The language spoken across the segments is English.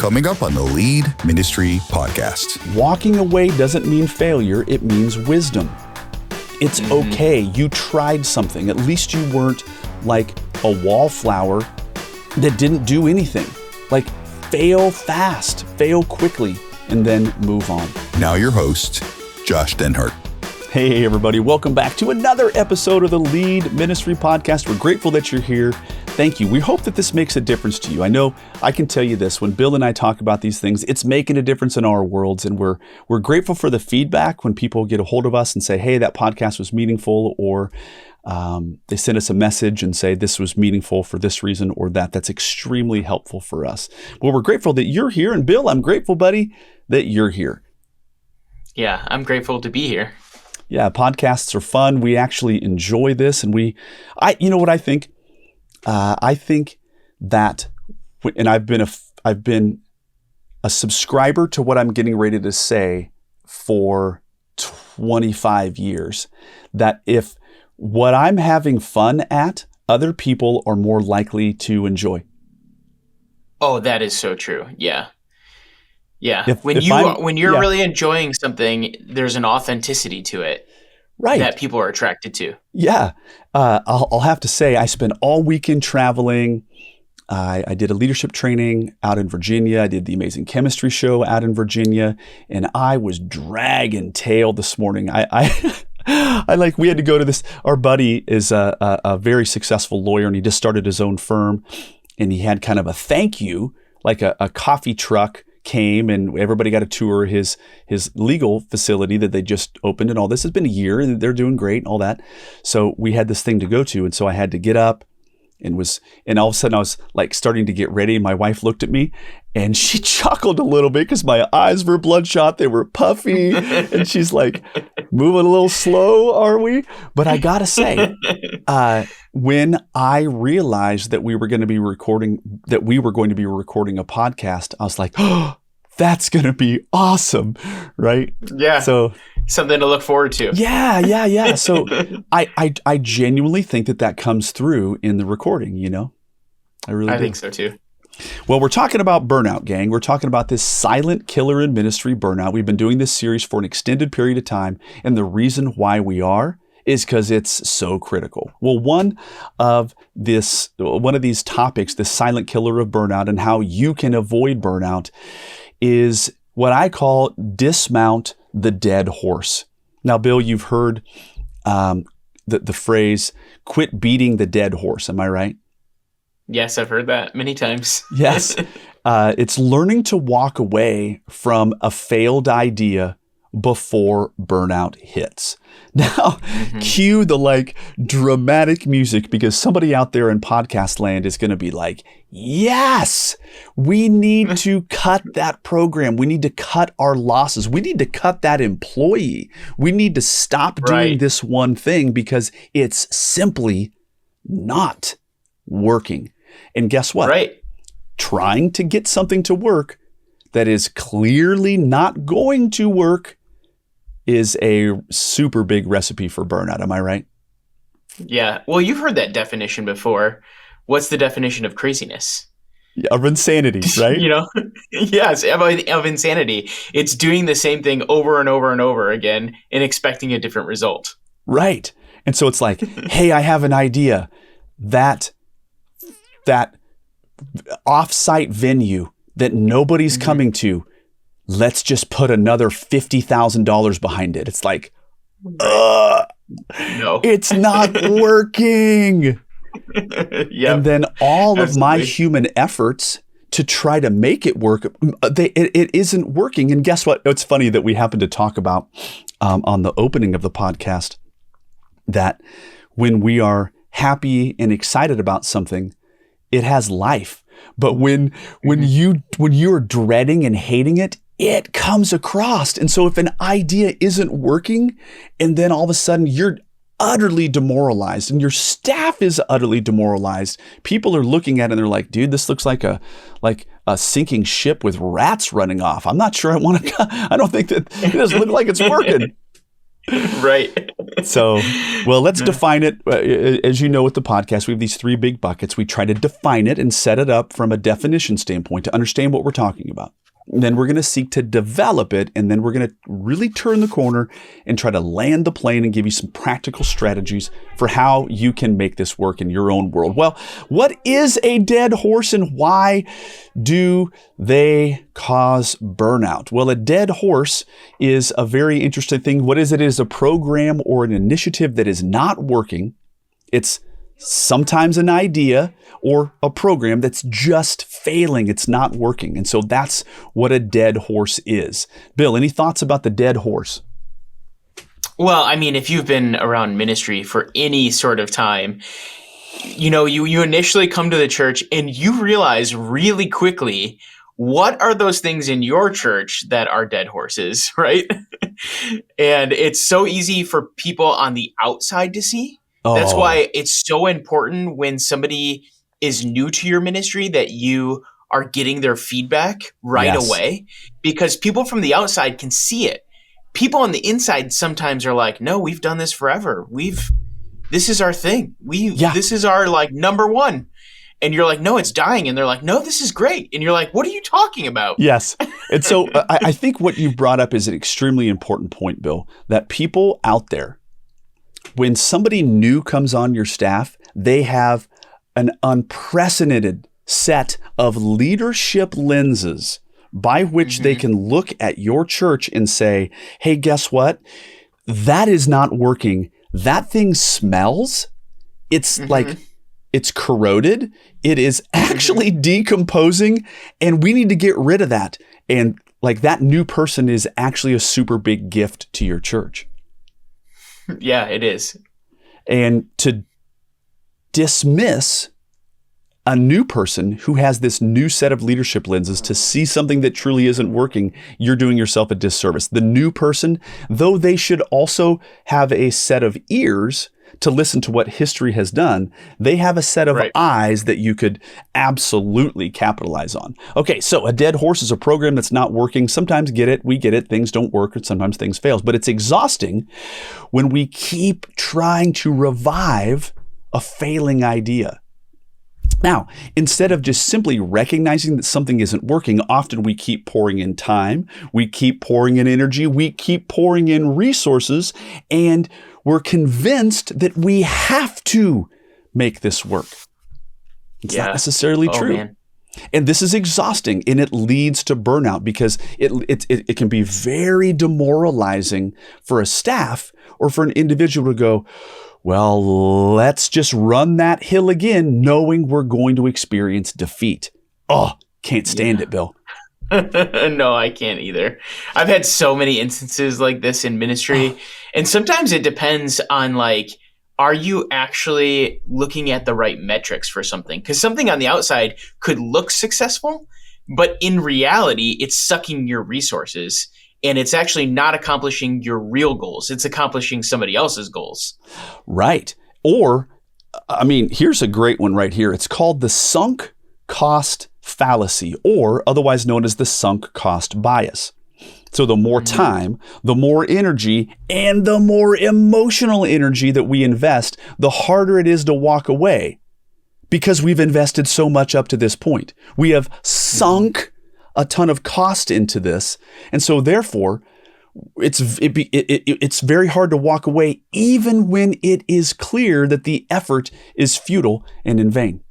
coming up on the Lead Ministry Podcast. Walking away doesn't mean failure, it means wisdom. It's okay. You tried something. At least you weren't like a wallflower that didn't do anything. Like, fail fast, fail quickly, and then move on. Now your host, Josh Denhart. Hey, everybody. Welcome back to another episode of the Lead Ministry Podcast. We're grateful that you're here. Thank you. We hope that this makes a difference to you. I know I can tell you this, when Bill and I talk about these things, it's making a difference in our worlds, and we're grateful for the feedback when people get a hold of us and say, hey, that podcast was meaningful, or they send us a message and say this was meaningful for this reason or that. That's extremely helpful for us. Well, we're grateful that you're here, and Bill, I'm grateful, buddy, that you're here. Yeah, I'm grateful to be here. Yeah, podcasts are fun. We actually enjoy this, and you know what I think? I think that, and I've been a subscriber to what I'm getting ready to say for 25 years, that if what I'm having fun at, other people are more likely to enjoy. Oh, that is so true. Yeah. Yeah. When you're really enjoying something, there's an authenticity to it. Right. That people are attracted to. Yeah. I'll have to say, I spent all weekend traveling. I did a leadership training out in Virginia. I did the Amazing Chemistry show out in Virginia, and I was dragging tail this morning. We had to go to this. Our buddy is a very successful lawyer, and he just started his own firm, and he had kind of a thank you, like a coffee truck came, and everybody got a tour of his legal facility that they just opened, and all this. Has been a year, and they're doing great and all that. So we had this thing to go to, and so I had to get up and all of a sudden I was like starting to get ready, and my wife looked at me and she chuckled a little bit because my eyes were bloodshot, they were puffy, and she's like, moving a little slow, are we? But I gotta say, when I realized that we were going to be recording a podcast, I was like, oh, that's going to be awesome, right? Yeah. So something to look forward to. Yeah. So I genuinely think that comes through in the recording, you know? I think so too. Well, we're talking about burnout, gang. We're talking about this silent killer in ministry, burnout. We've been doing this series for an extended period of time, and the reason why we are is because it's so critical. Well, one of these topics, this silent killer of burnout and how you can avoid burnout, is what I call dismount the dead horse. Now, Bill, you've heard the phrase, quit beating the dead horse. Am I right? Yes, I've heard that many times. Yes. It's learning to walk away from a failed idea before burnout hits. Now, cue the dramatic music, because somebody out there in podcast land is going to be like, yes, we need to cut that program. We need to cut our losses. We need to cut that employee. We need to stop doing this one thing because it's simply not working. And guess what? Right. Trying to get something to work that is clearly not going to work is a super big recipe for burnout. Am I right? Yeah. Well, you've heard that definition before. What's the definition of craziness? Of insanity, right? Yes, of insanity. It's doing the same thing over and over and over again and expecting a different result. Right. And so it's like, hey, I have an idea. That off-site venue that nobody's coming to, let's just put another $50,000 behind it. It's like, no, it's not working. Yep. And then all Absolutely. of my human efforts to try to make it work, it isn't working. And guess what? It's funny that we happened to talk about on the opening of the podcast that when we are happy and excited about something, it has life. But when you're dreading and hating it, it comes across. And so if an idea isn't working, and then all of a sudden you're utterly demoralized and your staff is utterly demoralized, people are looking at it and they're like, dude, this looks like a sinking ship with rats running off. I'm not sure I want to, I don't think that, it doesn't look like it's working. Right. So, well, let's define it. As you know, with the podcast, we have these 3 big buckets. We try to define it and set it up from a definition standpoint to understand what we're talking about. And then we're going to seek to develop it, and then we're going to really turn the corner and try to land the plane and give you some practical strategies for how you can make this work in your own world. Well, what is a dead horse and why do they cause burnout? Well, a dead horse is a very interesting thing. What is it? It is a program or an initiative that is not working. It's sometimes an idea or a program that's just failing. It's not working. And so that's what a dead horse is. Bill, any thoughts about the dead horse? Well, I mean, if you've been around ministry for any sort of time, you initially come to the church and you realize really quickly, what are those things in your church that are dead horses, right? And it's so easy for people on the outside to see. That's why it's so important when somebody is new to your ministry that you are getting their feedback right away, because people from the outside can see it. People on the inside sometimes are like, no, we've done this forever. This is our thing. This is our number one. And you're like, no, it's dying. And they're like, no, this is great. And you're like, what are you talking about? Yes. And so I think what you brought up is an extremely important point, Bill, that people out there, when somebody new comes on your staff, they have an unprecedented set of leadership lenses by which they can look at your church and say, hey, guess what? That is not working. That thing smells. It's it's corroded. It is actually decomposing, and we need to get rid of that. And that new person is actually a super big gift to your church. Yeah, it is. And to dismiss a new person who has this new set of leadership lenses to see something that truly isn't working, you're doing yourself a disservice. The new person, though they should also have a set of ears to listen to what history has done, they have a set of eyes that you could absolutely capitalize on. Okay, so a dead horse is a program that's not working. Sometimes we get it, things don't work, and sometimes things fail. But it's exhausting when we keep trying to revive a failing idea. Now, instead of just simply recognizing that something isn't working, often we keep pouring in time, we keep pouring in energy, we keep pouring in resources, and we're convinced that we have to make this work. It's not necessarily true. Man. And this is exhausting, and it leads to burnout because it can be very demoralizing for a staff or for an individual to go, well, let's just run that hill again, knowing we're going to experience defeat. Oh, can't stand it, Bill. No, I can't either. I've had so many instances like this in ministry. And sometimes it depends on are you actually looking at the right metrics for something? Because something on the outside could look successful, but in reality, it's sucking your resources. And it's actually not accomplishing your real goals. It's accomplishing somebody else's goals. Right. Or, here's a great one right here. It's called the sunk cost fallacy, or otherwise known as the sunk cost bias. So the more time, the more energy, and the more emotional energy that we invest, the harder it is to walk away because we've invested so much up to this point. We have sunk a ton of cost into this. And so therefore, it's very hard to walk away even when it is clear that the effort is futile and in vain.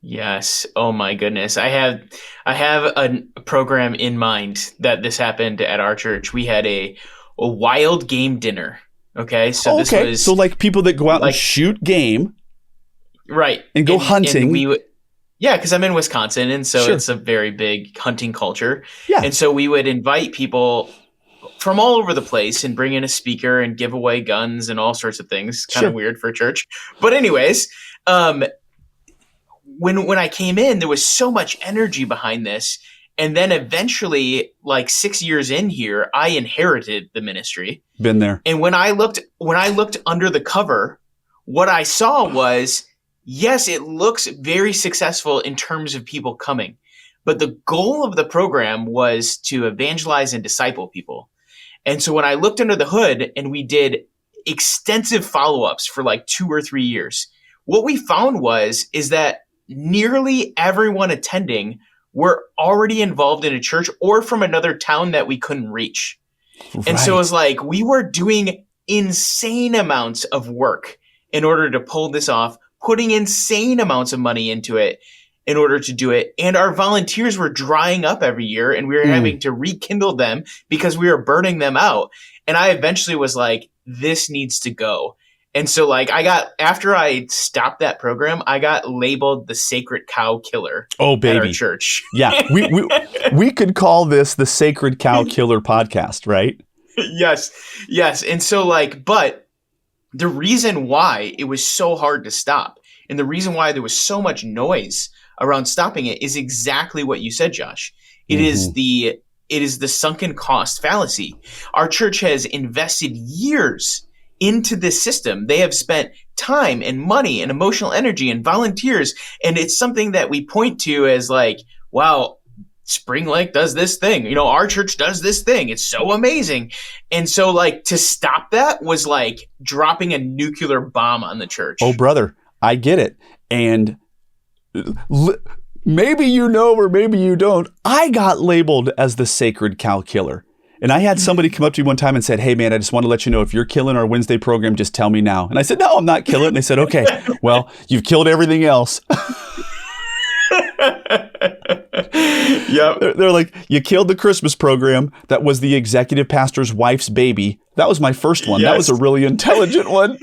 Yes. Oh my goodness. I have a program in mind that this happened at our church. We had a wild game dinner. Okay. So this was so people that go out and shoot game. Right. And go hunting. Yeah, because I'm in Wisconsin, and so it's a very big hunting culture. Yeah. And so we would invite people from all over the place and bring in a speaker and give away guns and all sorts of things. Kind of weird for a church. But anyways, when I came in, there was so much energy behind this. And then eventually, 6 years in here, I inherited the ministry. Been there. And when I looked under the cover, what I saw was, yes, it looks very successful in terms of people coming, but the goal of the program was to evangelize and disciple people. And so when I looked under the hood and we did extensive follow-ups for like 2 or 3 years, what we found is that nearly everyone attending were already involved in a church or from another town that we couldn't reach. Right. And so it was like we were doing insane amounts of work in order to pull this off, putting insane amounts of money into it in order to do it. And our volunteers were drying up every year and we were having to rekindle them because we were burning them out. And I eventually was like, this needs to go. And so like after I stopped that program, I got labeled the sacred cow killer. Oh, baby. At our church. Yeah. We could call this the Sacred Cow Killer podcast, right? Yes. And so like, but the reason why it was so hard to stop and the reason why there was so much noise around stopping it is exactly what you said, Josh. It is the sunken cost fallacy. Our church has invested years into this system. They have spent time and money and emotional energy and volunteers. And it's something that we point to as like, wow, Spring Lake does this thing. You know, our church does this thing. It's so amazing. And so like to stop that was like dropping a nuclear bomb on the church. Oh, brother, I get it. And maybe you know, or maybe you don't. I got labeled as the sacred cow killer. And I had somebody come up to me one time and said, hey, man, I just want to let you know if you're killing our Wednesday program, just tell me now. And I said, no, I'm not killing it. And they said, okay, well, you've killed everything else. Yep. They're like, you killed the Christmas program. That was the executive pastor's wife's baby. That was my first one. Yes. That was a really intelligent one.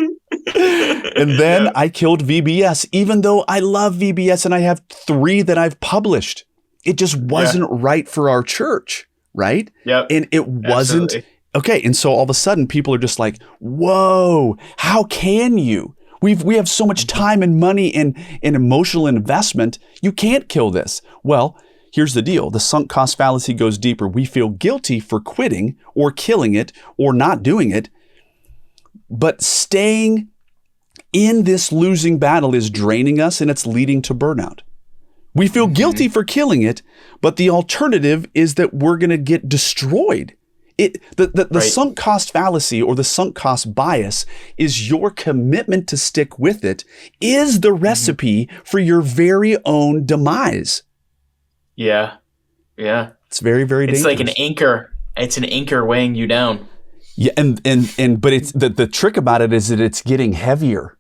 And then I killed VBS, even though I love VBS and I have 3 that I've published. It just wasn't right for our church. Right? Yep. And it wasn't. Absolutely. Okay. And so all of a sudden people are just like, whoa, how can you? We have so much time and money and emotional investment. You can't kill this. Well, here's the deal. The sunk cost fallacy goes deeper. We feel guilty for quitting or killing it or not doing it. But staying in this losing battle is draining us and it's leading to burnout. We feel guilty for killing it, but the alternative is that we're going to get destroyed. The sunk cost fallacy or the sunk cost bias is your commitment to stick with it is the recipe for your very own demise. Yeah. It's very, very dangerous. It's like an anchor. It's an anchor weighing you down. Yeah, but it's the trick about it is that it's getting heavier.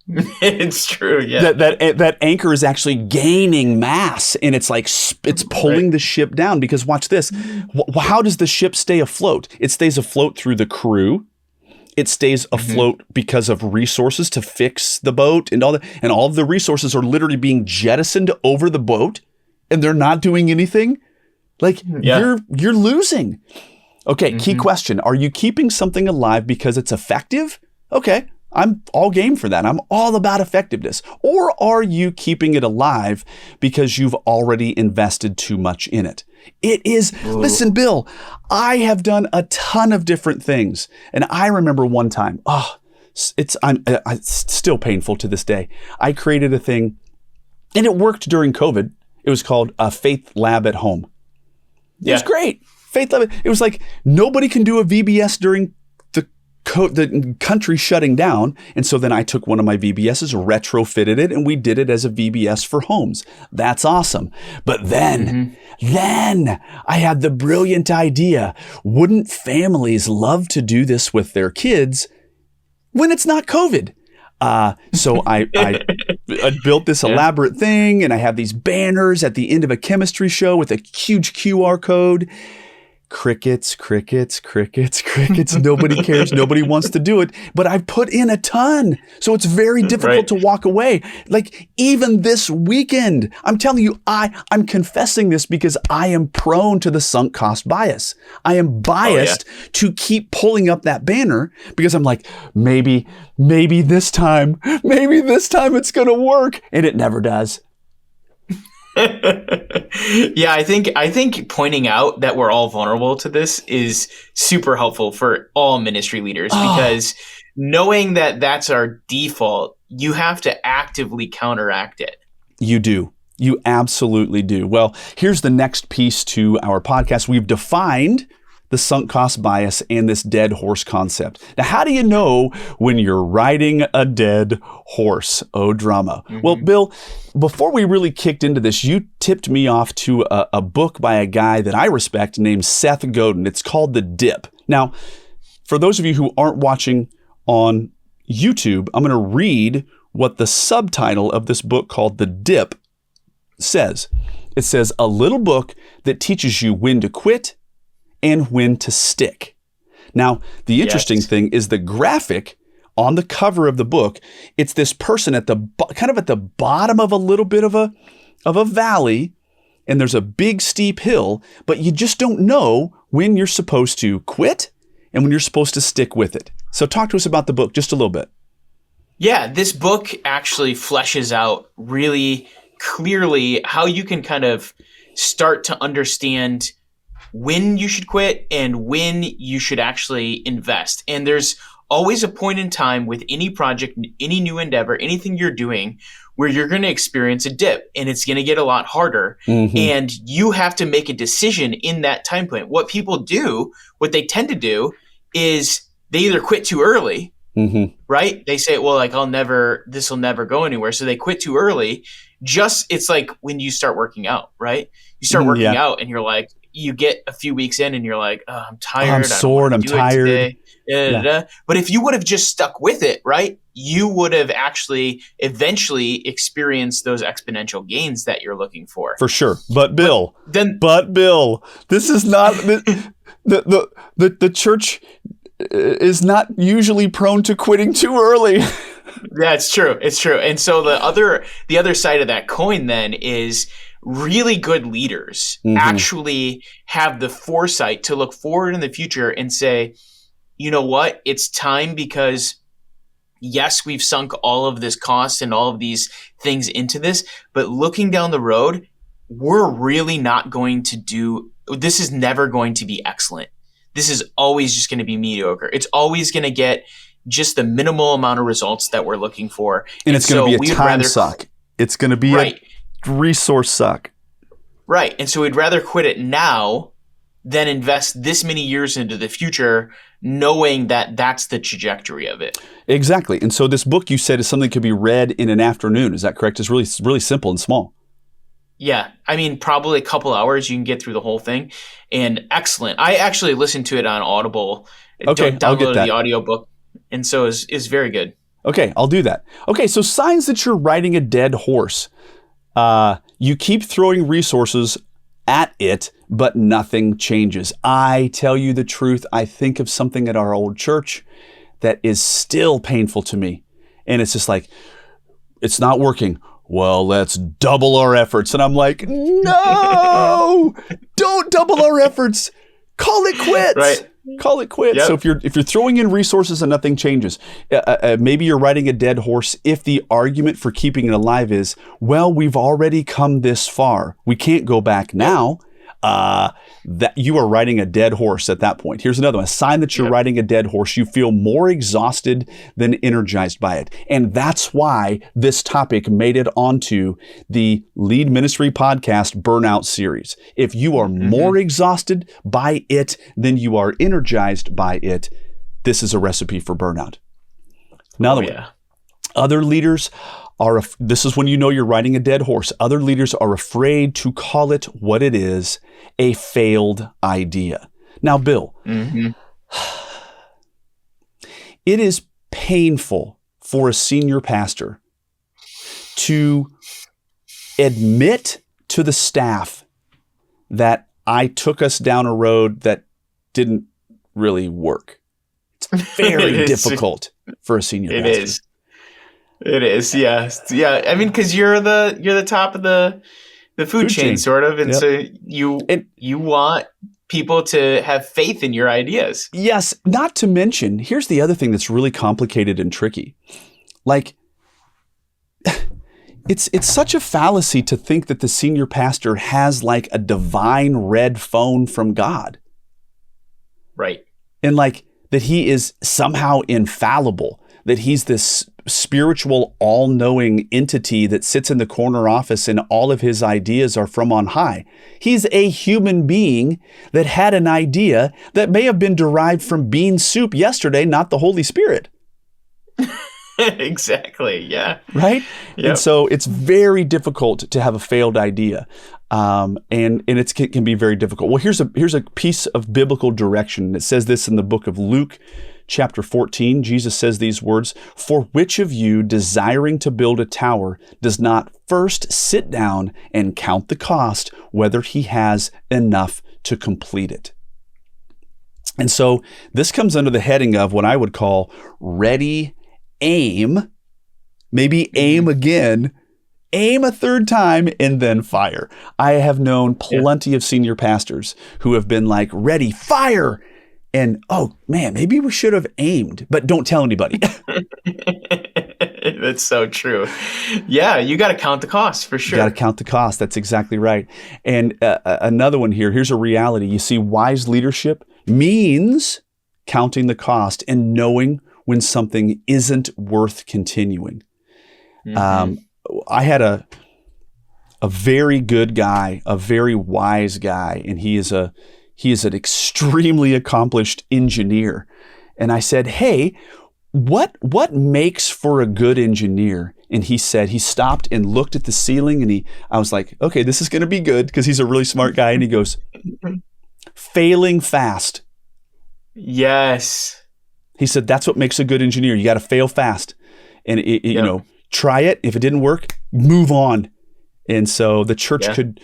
It's true. Yeah. That anchor is actually gaining mass and it's like it's pulling the ship down because watch this. How does the ship stay afloat? It stays afloat through the crew. It stays afloat because of resources to fix the boat and all that. And all of the resources are literally being jettisoned over the boat and they're not doing anything. Like you're losing. Okay. Key question. Are you keeping something alive because it's effective? Okay. I'm all game for that. I'm all about effectiveness. Or are you keeping it alive because you've already invested too much in it? It is, listen, Bill, I have done a ton of different things. And I remember one time, it's still painful to this day. I created a thing and it worked during COVID. It was called a Faith Lab at Home. It was great. Faith Lab. It was like nobody can do a VBS during the country shutting down. And so then I took one of my VBSs, retrofitted it, and we did it as a VBS for homes. That's awesome. But then I had the brilliant idea. Wouldn't families love to do this with their kids when it's not COVID? So I built this elaborate thing and I have these banners at the end of a chemistry show with a huge QR code. Crickets. Nobody cares. Nobody wants to do it. But I've put in a ton. So it's very difficult to walk away. Like even this weekend, I'm telling you, I'm confessing this because I am prone to the sunk cost bias. I am biased to keep pulling up that banner because I'm like, maybe this time it's going to work. And it never does. Yeah, I think pointing out that we're all vulnerable to this is super helpful for all ministry leaders because knowing that that's our default, you have to actively counteract it. You do. You absolutely do. Well, here's the next piece to our podcast. We've defined the sunk cost bias and this dead horse concept. Now, how do you know when you're riding a dead horse? Oh, drama. Well, Bill, before we really kicked into this, you tipped me off to a book by a guy that I respect named Seth Godin. It's called The Dip. Now, for those of you who aren't watching on YouTube, I'm going to read what the subtitle of this book called The Dip says. It says, a little book that teaches you when to quit and when to stick. Now, the interesting thing is the graphic on the cover of the book. It's this person at the kind of at the bottom of a little bit of a valley, and there's a big steep hill, but you just don't know when you're supposed to quit and when you're supposed to stick with it. So talk to us about the book just a little bit. Yeah, this book actually fleshes out really clearly how you can kind of start to understand when you should quit and when you should actually invest. And there's always a point in time with any project, any new endeavor, anything you're doing where you're going to experience a dip and it's going to get a lot harder. And you have to make a decision in that time point. What people do, what they tend to do is they either quit too early, right? They say, well, like, this will never go anywhere. So they quit too early. It's like when you start working out, right? You start working out and you're like, you get a few weeks in and you're like, oh, I'm tired. I'm sore. I'm tired. But if you would have just stuck with it, right, you would have actually eventually experienced those exponential gains that you're looking for. For sure. But Bill, this is not the church is not usually prone to quitting too early. Yeah, it's true. It's true. And so the other side of that coin then is really good leaders actually have the foresight to look forward in the future and say, you know what, it's time, because yes, we've sunk all of this cost and all of these things into this, but looking down the road, we're really not going to this is never going to be excellent. This is always just going to be mediocre. It's always going to get just the minimal amount of results that we're looking for. And it's going to be a time suck. It's going to be a resource suck. Right. And so we'd rather quit it now than invest this many years into the future, knowing that that's the trajectory of it. Exactly. And so this book, you said, is something that could be read in an afternoon. Is that correct? It's really, really simple and small. Yeah. I mean, probably a couple hours, you can get through the whole thing. And excellent. I actually listened to it on Audible. Okay, I'll get that. The audiobook. And so is very good. Okay, I'll do that. Okay, so signs that you're riding a dead horse. You keep throwing resources at it, but nothing changes. I tell you the truth, I think of something at our old church that is still painful to me. And it's just like, it's not working. Well, let's double our efforts. And I'm like, no, don't double our efforts. Call it quits. Right. Call it quits. Yep. So if you're throwing in resources and nothing changes, maybe you're riding a dead horse if the argument for keeping it alive is, well, we've already come this far. We can't go back now. That you are riding a dead horse at that point. Here's another one. A sign that you're riding a dead horse. You feel more exhausted than energized by it. And that's why this topic made it onto the Lead Ministry Podcast Burnout series. If you are more exhausted by it than you are energized by it, this is a recipe for burnout. Now, other leaders this is when you know you're riding a dead horse. Other leaders are afraid to call it what it is, a failed idea. Now, Bill, it is painful for a senior pastor to admit to the staff that I took us down a road that didn't really work. It's very difficult for a senior pastor. It is, yeah. I mean, because you're the top of the food chain, sort of, and so you want people to have faith in your ideas. Yes, not to mention, here's the other thing that's really complicated and tricky. Like, it's such a fallacy to think that the senior pastor has like a divine red phone from God, right? And like that he is somehow infallible. That he's this spiritual, all-knowing entity that sits in the corner office and all of his ideas are from on high. He's a human being that had an idea that may have been derived from bean soup yesterday, not the Holy Spirit. Exactly. Yeah. Right. Yep. And so it's very difficult to have a failed idea. And it can be very difficult. Well, here's a piece of biblical direction. It says this in the book of Luke, chapter 14. Jesus says these words, "For which of you, desiring to build a tower, does not first sit down and count the cost, whether he has enough to complete it?" And so this comes under the heading of what I would call ready, aim, maybe aim again, aim a third time, and then fire. I have known plenty of senior pastors who have been like, ready, fire. And, oh man, maybe we should have aimed, but don't tell anybody. That's so true. Yeah, you got to count the cost for sure. You got to count the cost. That's exactly right. And another one here, here's a reality. You see, wise leadership means counting the cost and knowing when something isn't worth continuing. Mm-hmm. I had a very good guy, a very wise guy, and he is an extremely accomplished engineer. And I said, "Hey, what makes for a good engineer?" And he said, he stopped and looked at the ceiling, and I was like, "Okay, this is going to be good," because he's a really smart guy. And he goes, "Failing fast." Yes. He said, "That's what makes a good engineer. You got to fail fast, and you know, try it. If it didn't work, move on." And so the church could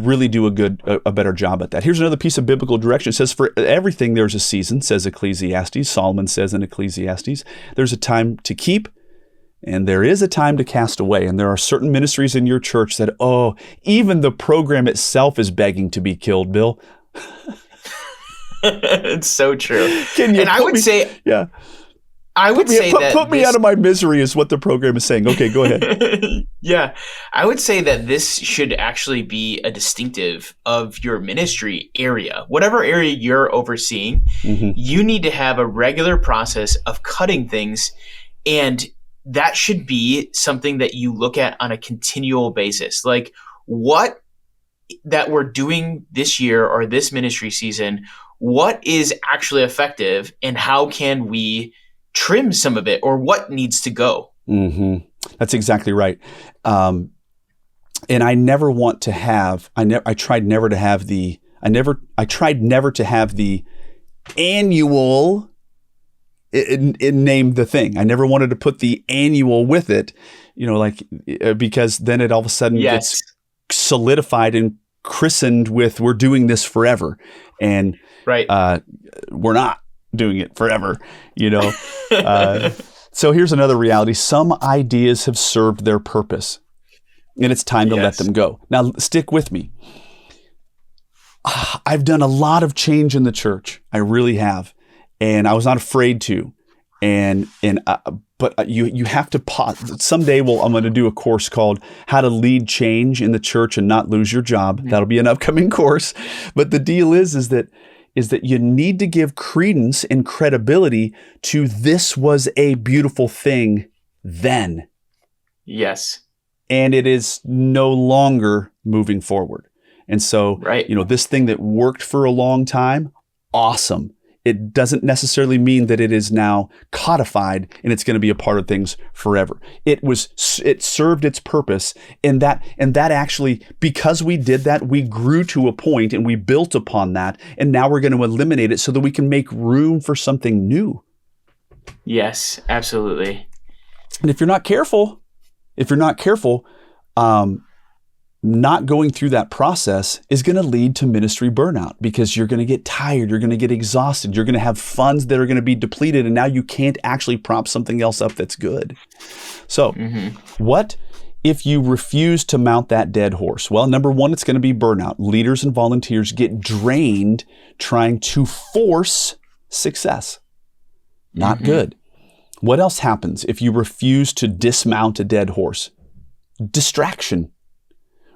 really do a better job at that. Here's another piece of biblical direction. It says, "For everything there's a season," says Ecclesiastes. Solomon says in Ecclesiastes, "There's a time to keep, and there is a time to cast away." And there are certain ministries in your church that, even the program itself is begging to be killed, Bill. It's so true. I would say that put me out of my misery is what the program is saying. Okay, go ahead. Yeah, I would say that this should actually be a distinctive of your ministry area. Whatever area you're overseeing, you need to have a regular process of cutting things, and that should be something that you look at on a continual basis. Like what that we're doing this year or this ministry season, what is actually effective, and how can we trim some of it, or what needs to go? Mm-hmm. That's exactly right. And I never want to have. I tried never to have the annual. It named the thing. I never wanted to put the annual with it. Because then it all of a sudden gets solidified and christened with "we're doing this forever," and we're not doing it forever, So here's another reality. Some ideas have served their purpose, and it's time to let them go. Now, stick with me. I've done a lot of change in the church. I really have, and I was not afraid to. But you have to pause. Someday, I'm going to do a course called "How to Lead Change in the Church and Not Lose Your Job." Mm-hmm. That'll be an upcoming course. But the deal is that you need to give credence and credibility to "this was a beautiful thing then." Yes. And it is no longer moving forward. And so, this thing that worked for a long time, awesome. It doesn't necessarily mean that it is now codified and it's going to be a part of things forever. It served its purpose, and that actually, because we did that, we grew to a point and we built upon that, and now we're going to eliminate it so that we can make room for something new. Yes, absolutely. And if you're not careful, not going through that process is going to lead to ministry burnout, because you're going to get tired, you're going to get exhausted, you're going to have funds that are going to be depleted, and now you can't actually prop something else up that's good. So what if you refuse to mount that dead horse? Well, number one, it's going to be burnout. Leaders and volunteers get drained trying to force success. Not good. What else happens if you refuse to dismount a dead horse? Distraction.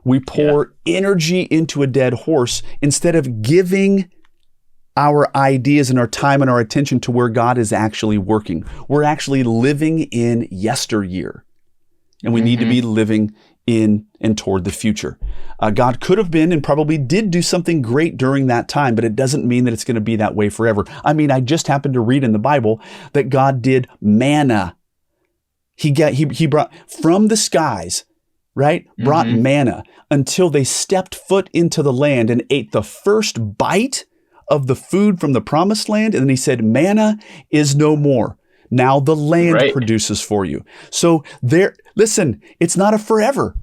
We pour energy into a dead horse instead of giving our ideas and our time and our attention to where God is actually working. We're actually living in yesteryear, and we need to be living in and toward the future. God could have been and probably did do something great during that time, but it doesn't mean that it's going to be that way forever. I mean, I just happened to read in the Bible that God did manna. He brought from the skies, right? Brought manna until they stepped foot into the land and ate the first bite of the food from the promised land. And then he said, manna is no more. Now the land produces for you. So listen, it's not a forever.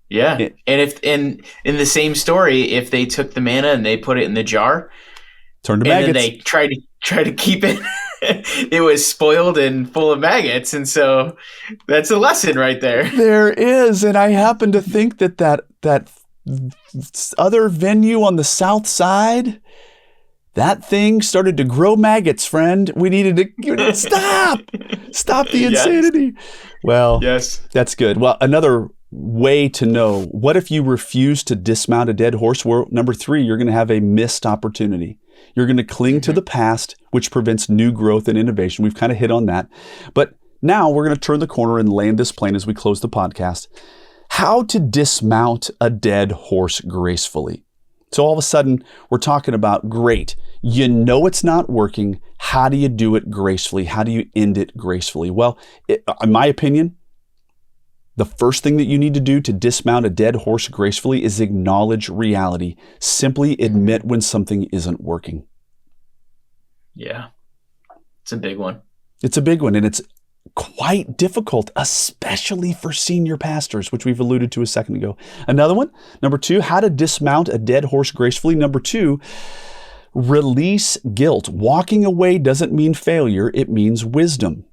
Yeah. And if in the same story, if they took the manna and they put it in the jar, turned to maggots, and then they try to keep it, it was spoiled and full of maggots. And so that's a lesson right there. There is. And I happen to think that other venue on the south side, that thing started to grow maggots, friend. We needed to stop the insanity. Well, that's good. Well, another way to know, what if you refuse to dismount a dead horse? Well, number 3, you're going to have a missed opportunity. You're going to cling to the past, which prevents new growth and innovation. We've kind of hit on that. But now we're going to turn the corner and land this plane as we close the podcast. How to dismount a dead horse gracefully. So all of a sudden, we're talking about, great, you know it's not working. How do you do it gracefully? How do you end it gracefully? Well, in my opinion, the first thing that you need to do to dismount a dead horse gracefully is acknowledge reality. Simply admit when something isn't working. Yeah, it's a big one. It's a big one, and it's quite difficult, especially for senior pastors, which we've alluded to a second ago. Another one, number 2, how to dismount a dead horse gracefully. Number 2, release guilt. Walking away doesn't mean failure. It means wisdom.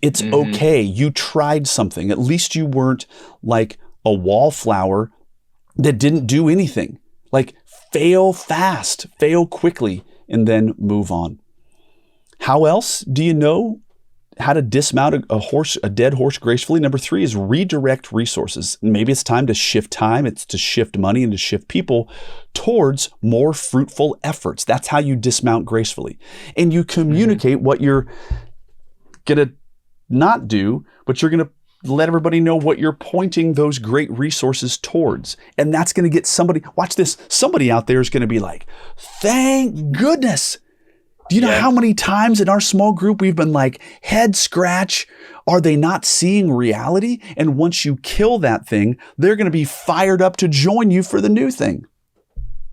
It's okay. You tried something. At least you weren't like a wallflower that didn't do anything. Like, fail fast, fail quickly, and then move on. How else do you know how to dismount a dead horse gracefully? Number 3 is redirect resources. Maybe it's time to shift time, it's to shift money, and to shift people towards more fruitful efforts. That's how you dismount gracefully. And you communicate what you're going to not do, but you're going to let everybody know what you're pointing those great resources towards. And that's going to get somebody, watch this, somebody out there is going to be like, thank goodness. Do you know how many times in our small group we've been like, head scratch, are they not seeing reality? And once you kill that thing, they're going to be fired up to join you for the new thing.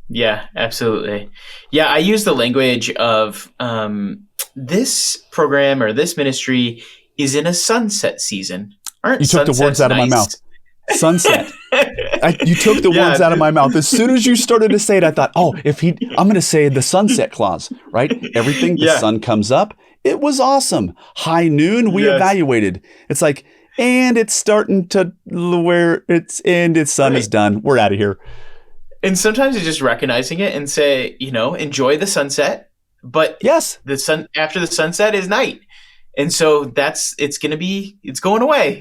Yeah, absolutely. Yeah, I use the language of this program or this ministry is in a sunset season. You took the words out of my mouth. Sunset. You took the words out of my mouth. As soon as you started to say it, I thought, I'm going to say the sunset clause, right? Everything, the sun comes up. It was awesome. High noon, we evaluated. It's like, and it's starting to where its sun is done. We're out of here. And sometimes it's just recognizing it and say, enjoy the sunset, but the sun after the sunset is night. And so it's going away.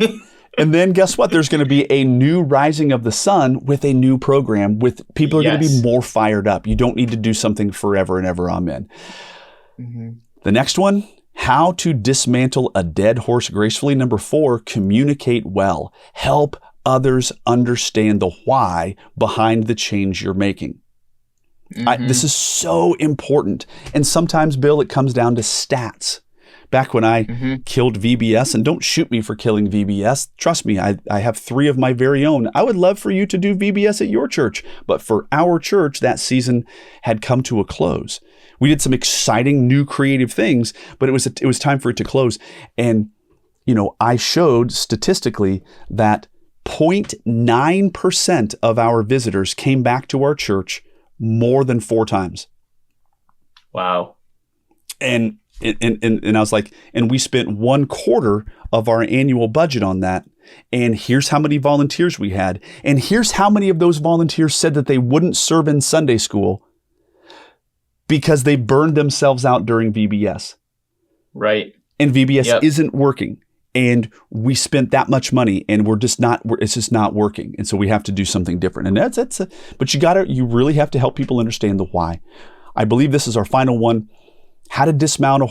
And then guess what? There's going to be a new rising of the sun with a new program with people are going to be more fired up. You don't need to do something forever and ever. Amen. The next one, how to dismantle a dead horse gracefully. Number 4, communicate well. Help others understand the why behind the change you're making. This is so important. And sometimes, Bill, it comes down to stats. Back when I killed VBS, and don't shoot me for killing VBS. Trust me, I have 3 of my very own. I would love for you to do VBS at your church. But for our church, that season had come to a close. We did some exciting new creative things, but it was time for it to close. And, I showed statistically that 0.9% of our visitors came back to our church more than 4 times. Wow. And I was like, and we spent 1/4 of our annual budget on that. And here's how many volunteers we had. And here's how many of those volunteers said that they wouldn't serve in Sunday school because they burned themselves out during VBS. Right. And VBS isn't working. And we spent that much money and it's just not working. And so we have to do something different. And but you really have to help people understand the why. I believe this is our final one. How to dismount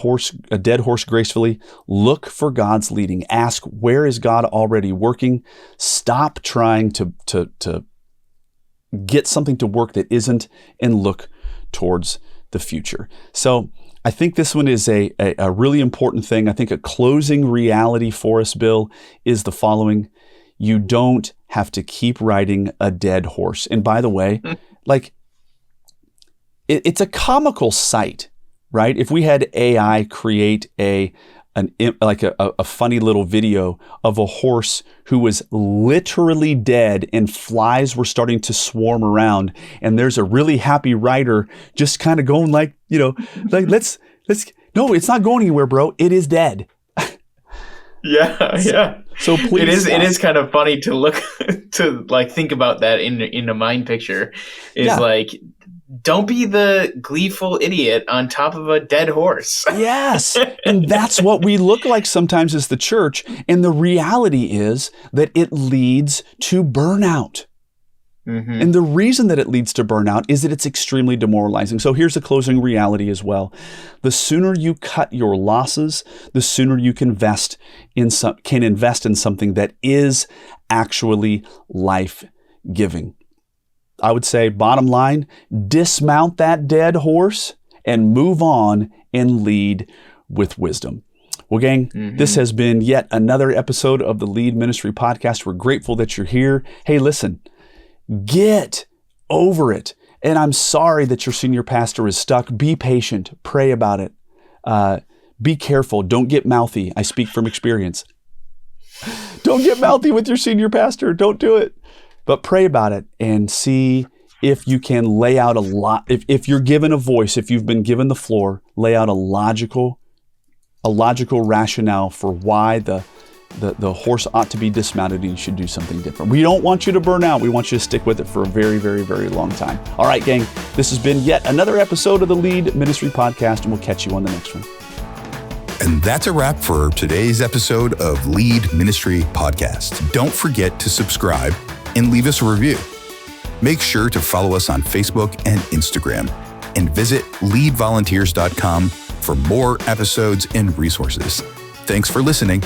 a dead horse gracefully. Look for God's leading. Ask, where is God already working? Stop trying to get something to work that isn't, and look towards the future. So I think this one is a really important thing. I think a closing reality for us, Bill, is the following. You don't have to keep riding a dead horse. And by the way, like it's a comical sight, right? If we had AI create a funny little video of a horse who was literally dead and flies were starting to swarm around, and there's a really happy rider just kind of going like, let's no, it's not going anywhere, bro. It is dead. Yeah. So please, it is kind of funny to look to like think about that in a mind picture. Like, don't be the gleeful idiot on top of a dead horse. Yes. And that's what we look like sometimes as the church. And the reality is that it leads to burnout. Mm-hmm. And the reason that it leads to burnout is that it's extremely demoralizing. So here's the closing reality as well. The sooner you cut your losses, the sooner you can invest in something that is actually life-giving. I would say, bottom line, dismount that dead horse and move on and lead with wisdom. Well, gang, This has been yet another episode of the Lead Ministry Podcast. We're grateful that you're here. Hey, listen, get over it. And I'm sorry that your senior pastor is stuck. Be patient. Pray about it. Be careful. Don't get mouthy. I speak from experience. Don't get mouthy with your senior pastor. Don't do it. But pray about it and see if you can lay out if you're given a voice, if you've been given the floor, lay out a logical rationale for why the horse ought to be dismounted and you should do something different. We don't want you to burn out. We want you to stick with it for a very, very, very long time. All right, gang, this has been yet another episode of the Lead Ministry Podcast, and we'll catch you on the next one. And that's a wrap for today's episode of Lead Ministry Podcast. Don't forget to subscribe and leave us a review. Make sure to follow us on Facebook and Instagram, and visit leadvolunteers.com for more episodes and resources. Thanks for listening.